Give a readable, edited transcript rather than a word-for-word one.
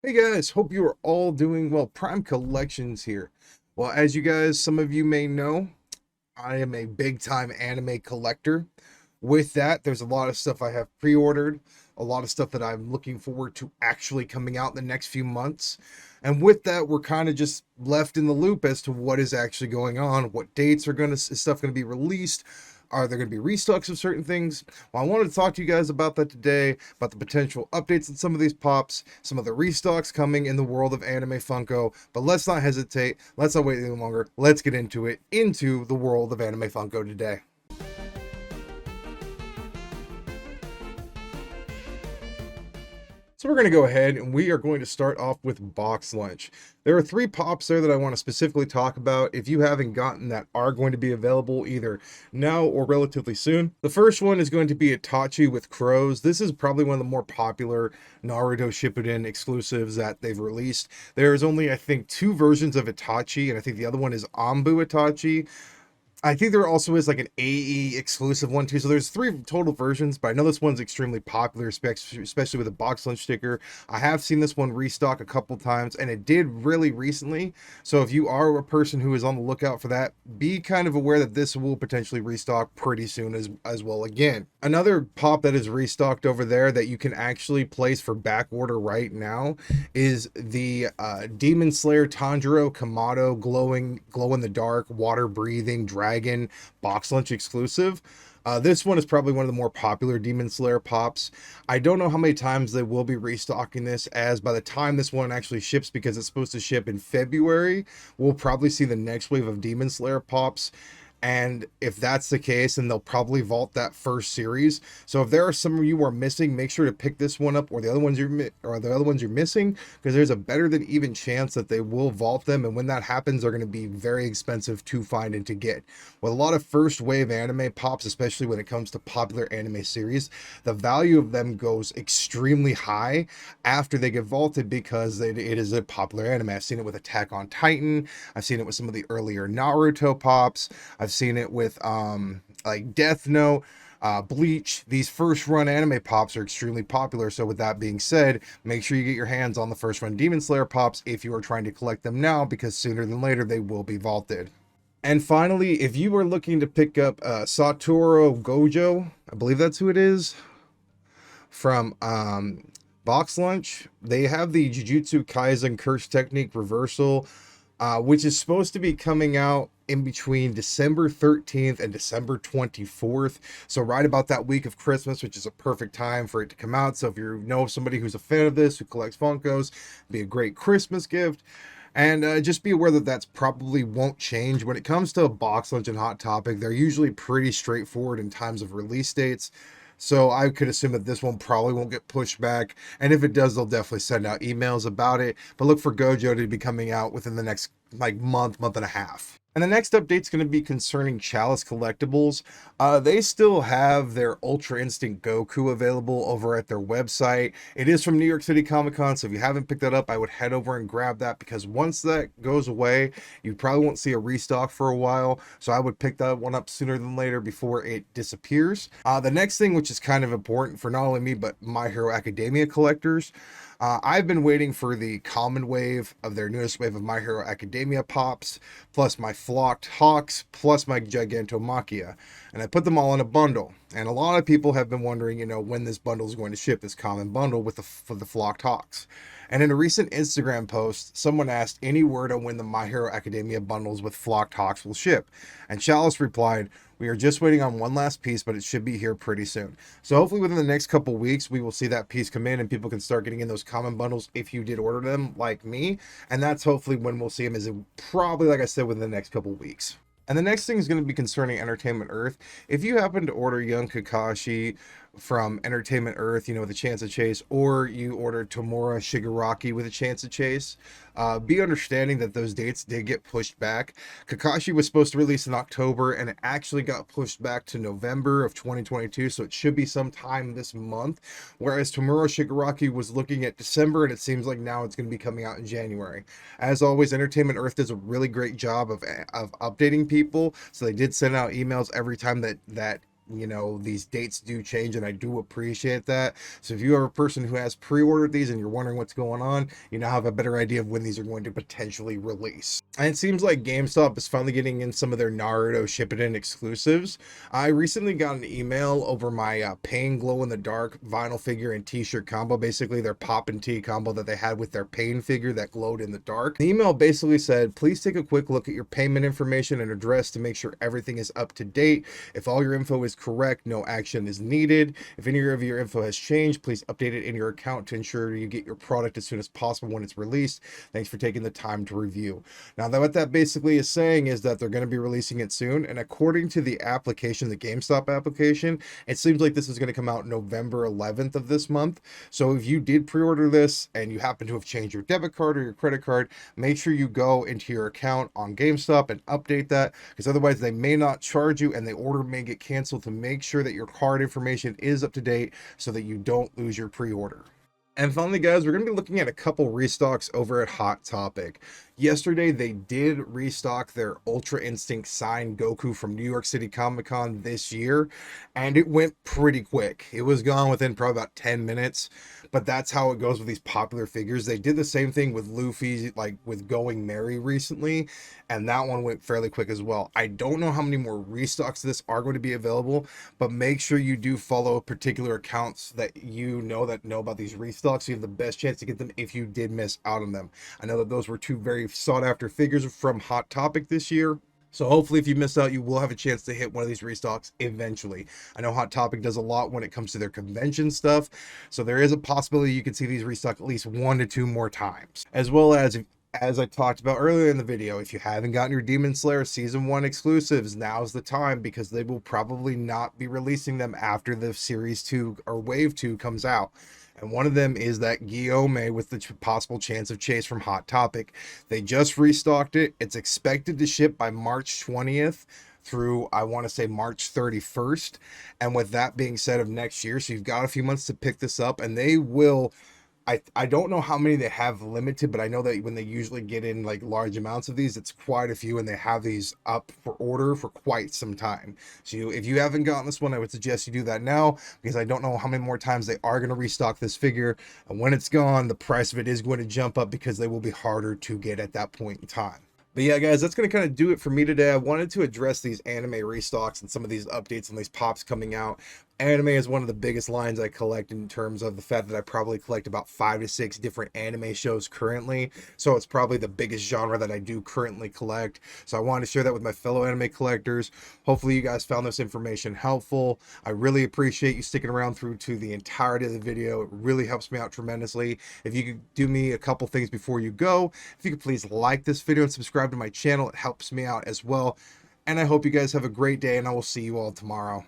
Hey guys, hope you are all doing well. Prime Collections here. Well, as you guys, some of you may know, I am a big time anime collector. With that, there's a lot of stuff I have pre ordered, a lot of stuff that I'm looking forward to actually coming out in the next few months. And with that, we're kind of just left in the loop as to what is actually going on, what dates are is stuff going to be released. Are there going to be restocks of certain things? Well, I wanted to talk to you guys about that today, about the potential updates in some of these pops, some of the restocks coming in the world of anime Funko. But let's not hesitate. Let's not wait any longer. Let's get into the world of anime Funko today. So we're going to go ahead and we are going to start off with Box Lunch. There are three pops there that I want to specifically talk about if you haven't gotten that are going to be available either now or relatively soon. The first one is going to be Itachi with Crows. This is probably one of the more popular Naruto Shippuden exclusives that they've released. There's only, I think, two versions of Itachi, and I think the other one is Anbu Itachi. I think there also is like an AE exclusive one too. So there's three total versions, but I know this one's extremely popular, especially with a box lunch sticker. I have seen this one restock a couple times and it did really recently. So if you are a person who is on the lookout for that, be kind of aware that this will potentially restock pretty soon as well again. Another pop that is restocked over there that you can actually place for back order right now is the Demon Slayer Tanjiro Kamado glow in the dark, water breathing dragon box lunch exclusive. This one is probably one of the more popular Demon Slayer pops. I don't know how many times they will be restocking this, as by the time this one actually ships, because it's supposed to ship in February, we'll probably see the next wave of Demon Slayer pops. And if that's the case, then they'll probably vault that first series. So if there are some of you who are missing, make sure to pick this one up or the other ones you're missing, because there's a better than even chance that they will vault them. And when that happens, they're going to be very expensive to find and to get. With a lot of first wave anime pops, especially when it comes to popular anime series, the value of them goes extremely high after they get vaulted because it is a popular anime. I've seen it with Attack on Titan. I've seen it with some of the earlier Naruto pops. I've seen it with like Death Note, Bleach. These first run anime pops are extremely popular. So with that being said, make sure you get your hands on the first run Demon Slayer pops if you are trying to collect them now, because sooner than later they will be vaulted. And finally, if you are looking to pick up Satoru Gojo, I believe that's who it is, from Box Lunch, they have the Jujutsu Kaisen Curse Technique Reversal, which is supposed to be coming out in between December 13th and December 24th. So right about that week of Christmas, which is a perfect time for it to come out. So if you know somebody who's a fan of this, who collects Funkos, be a great Christmas gift. And just be aware that that's probably won't change. When it comes to Box Lunch and Hot Topic, they're usually pretty straightforward in times of release dates. So I could assume that this one probably won't get pushed back. And if it does, they'll definitely send out emails about it. But look for Gojo to be coming out within the next like month and a half. And the next update is going to be concerning Chalice Collectibles. They still have their Ultra Instinct Goku available over at their website. It is from New York City Comic Con, so if you haven't picked that up, I would head over and grab that, because once that goes away, you probably won't see a restock for a while. So I would pick that one up sooner than later before it disappears. The next thing, which is kind of important for not only me, but My Hero Academia collectors, I've been waiting for the common wave of their newest wave of My Hero Academia pops, plus my Flocked Hawks, plus my Gigantomachia. And I put them all in a bundle. And a lot of people have been wondering, when this bundle is going to ship, this common bundle for the Flocked Hawks. And in a recent Instagram post, someone asked any word on when the My Hero Academia bundles with Flocked Hawks will ship. And Chalice replied, "We are just waiting on one last piece, but it should be here pretty soon." So hopefully within the next couple weeks, we will see that piece come in and people can start getting in those common bundles if you did order them like me. And that's hopefully when we'll see them, is probably, like I said, within the next couple weeks. And the next thing is going to be concerning Entertainment Earth. If you happen to order Young Kakashi from Entertainment Earth, with a chance of chase, or you ordered Tomura Shigaraki with a chance of chase, be understanding that those dates did get pushed back. Kakashi was supposed to release in October, and it actually got pushed back to November of 2022, so it should be sometime this month, whereas Tomura Shigaraki was looking at December, and it seems like now it's going to be coming out in January. As always, Entertainment Earth does a really great job of updating people, so they did send out emails every time that you know, these dates do change, and I do appreciate that. So if you are a person who has pre-ordered these and you're wondering what's going on, you now have a better idea of when these are going to potentially release. And it seems like GameStop is finally getting in some of their Naruto ship-it-in exclusives. I recently got an email over my Pain Glow in the Dark vinyl figure and t-shirt combo, basically their pop and tea combo that they had with their Pain figure that glowed in the dark. The email basically said, please take a quick look at your payment information and address to make sure everything is up to date. If all your info is correct, no action is needed. If any of your info has changed, please update it in your account to ensure you get your product as soon as possible when it's released. Thanks for taking the time to review. Now, what that basically is saying is that they're going to be releasing it soon, and according to the application, the GameStop application, it seems like this is going to come out November 11th of this month. So if you did pre-order this and you happen to have changed your debit card or your credit card, make sure you go into your account on GameStop and update that, because otherwise they may not charge you and the order may get canceled. To make sure that your card information is up to date so that you don't lose your pre-order. And finally, guys, we're going to be looking at a couple restocks over at Hot Topic. Yesterday, they did restock their Ultra Instinct signed Goku from New York City Comic Con this year, and it went pretty quick. It was gone within probably about 10 minutes, but that's how it goes with these popular figures. They did the same thing with Luffy, like with Going Merry recently, and that one went fairly quick as well. I don't know how many more restocks of this are going to be available, but make sure you do follow particular accounts that you know about these restocks, so you have the best chance to get them if you did miss out on them. I know that those were two very sought after figures from Hot Topic this year. So hopefully if you missed out, you will have a chance to hit one of these restocks eventually. I know Hot Topic does a lot when it comes to their convention stuff. So there is a possibility you can see these restock at least 1 to 2 more times. As well as I talked about earlier in the video, if you haven't gotten your Demon Slayer Season 1 exclusives, now's the time, because they will probably not be releasing them after the Series 2 or Wave 2 comes out. And one of them is that Guillaume with the possible chance of Chase from Hot Topic. They just restocked it. It's expected to ship by March 20th through, I want to say, March 31st. And with that being said, of next year, so you've got a few months to pick this up, and they will... I don't know how many they have limited, but I know that when they usually get in like large amounts of these, it's quite a few, and they have these up for order for quite some time. So if you haven't gotten this one, I would suggest you do that now, because I don't know how many more times they are going to restock this figure. And when it's gone, the price of it is going to jump up because they will be harder to get at that point in time. But yeah, guys, that's going to kind of do it for me today. I wanted to address these anime restocks and some of these updates and these pops coming out. Anime is one of the biggest lines I collect, in terms of the fact that I probably collect about 5 to 6 different anime shows currently. So it's probably the biggest genre that I do currently collect. So I wanted to share that with my fellow anime collectors. Hopefully you guys found this information helpful. I really appreciate you sticking around through to the entirety of the video. It really helps me out tremendously. If you could do me a couple things before you go, if you could please like this video and subscribe to my channel, it helps me out as well. And I hope you guys have a great day, and I will see you all tomorrow.